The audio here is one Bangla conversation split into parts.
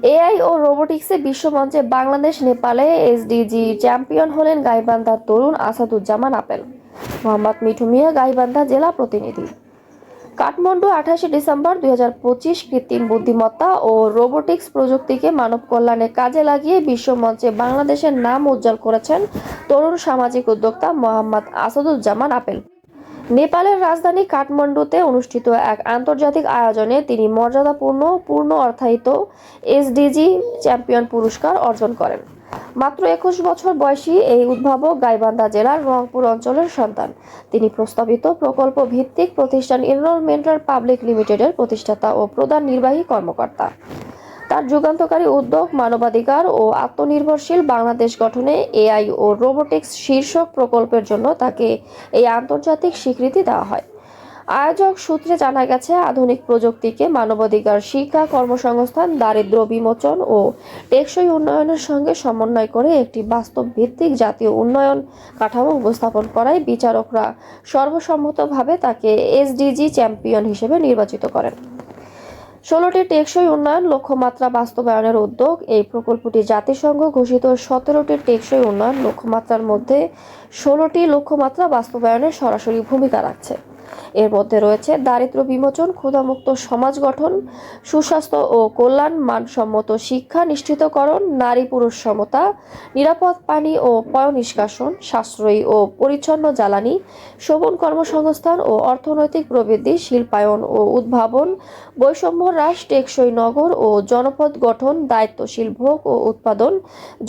এআই ও রোবোটিক্সে বিশ্বমঞ্চে বাংলাদেশ নেপালে এসডিজি চ্যাম্পিয়ন হলেন গাইবান্ধার তরুণ আসাদুজ্জামান আপেল। মোহাম্মদ মিঠু মিয়া, গাইবান্ধা জেলা প্রতিনিধি। কাঠমান্ডু, 28 ডিসেম্বর 2025। কৃত্রিম বুদ্ধিমত্তা ও রোবোটিক্স প্রযুক্তিকে মানব কল্যাণে কাজে লাগিয়ে বিশ্বমঞ্চে বাংলাদেশের নাম উজ্জ্বল করেছেন তরুণ সামাজিক উদ্যোক্তা মোহাম্মদ আসাদুজ্জামান আপেল। নেপালের রাজধানী কাঠমান্ডুতে অনুষ্ঠিত এক আন্তর্জাতিক আয়োজনে তিনি পূর্ণ অর্থায়িত এসডিজি চ্যাম্পিয়ন পুরস্কার অর্জন করেন। মাত্র 21 বছর বয়সী এই উদ্ভাবক গাইবান্ধা জেলার রংপুর অঞ্চলের সন্তান। তিনি প্রস্তাবিত প্রকল্প ভিত্তিক প্রতিষ্ঠান এনরোলমেন্টাল পাবলিক লিমিটেডের প্রতিষ্ঠাতা ও প্রধান নির্বাহী কর্মকর্তা। তার যুগান্তকারী উদ্যোগ মানবাধিকার ও আত্মনির্ভরশীল বাংলাদেশ গঠনে এআই ও রোবোটিক্স শীর্ষক প্রকল্পের জন্য তাকে এই আন্তর্জাতিক স্বীকৃতি দেওয়া হয়। আয়োজক সূত্রে জানা গেছে, আধুনিক প্রযুক্তিকে মানবাধিকার, শিক্ষা, কর্মসংস্থান, দারিদ্র্য বিমোচন ও টেকসই উন্নয়নের সঙ্গে সমন্বয় করে একটি বাস্তব ভিত্তিক জাতীয় উন্নয়ন কাঠামো উপস্থাপন করায় বিচারকরা সর্বসম্মতভাবে তাকে এসডিজি চ্যাম্পিয়ন হিসেবে নির্বাচিত করেন। 16টি টেকসই উন্নয়ন লক্ষ্যমাত্রা বাস্তবায়নের উদ্যোগ। এই প্রকল্পটি জাতিসংঘ ঘোষিত 17টি টেকসই উন্নয়ন লক্ষ্যমাত্রার মধ্যে 16টি লক্ষ্যমাত্রা বাস্তবায়নের সরাসরি ভূমিকা রাখছে। এর মধ্যে রয়েছে দারিদ্র্য বিমোচন, ক্ষুধামুক্ত সমাজ গঠন, সুস্বাস্থ্য ও কল্যাণ, মানসম্মত শিক্ষা নিশ্চিতকরণ, নারী পুরুষ সমতা, নিরাপদ পানি ও পয়ঃনিষ্কাশন, সাশ্রয়ী ও পরিচ্ছন্ন জ্বালানি, শোভন কর্মসংস্থান ও অর্থনৈতিক প্রবৃদ্ধি, শিল্পায়ন ও উদ্ভাবন, বৈষম্য হ্রাস, টেকসই নগর ও জনপদ গঠন, দায়িত্বশীল ভোগ ও উৎপাদন,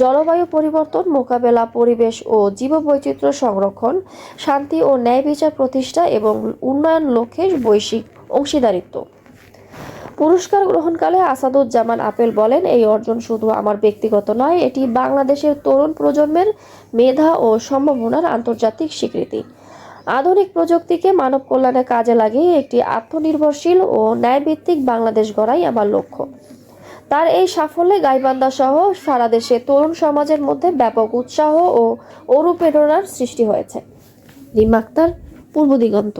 জলবায়ু পরিবর্তন মোকাবেলা, পরিবেশ ও জীববৈচিত্র্য সংরক্ষণ, শান্তি ও ন্যায় বিচার প্রতিষ্ঠা এবং উন্নয়ন লক্ষ্যে বৈশ্বিক অংশীদারিত্ব। পুরস্কার গ্রহণকালে আসাদুজ্জামান আপেল বলেন, এই অর্জন শুধু আমার ব্যক্তিগত নয়, এটি বাংলাদেশের তরুণ প্রজন্মের মেধা ও সম্ভাবনার আন্তর্জাতিক স্বীকৃতি। আধুনিক প্রযুক্তিকে মানব কল্যাণে কাজে লাগিয়ে একটি আত্মনির্ভরশীল ও ন্যায়ভিত্তিক বাংলাদেশ গড়াই আমার লক্ষ্য। তার এই সাফল্যে গাইবান্ধা সহ সারা দেশে তরুণ সমাজের মধ্যে ব্যাপক উৎসাহ ও অনুপ্রেরণার সৃষ্টি হয়েছে। রিমা আক্তার, পূর্ব দিগন্ত।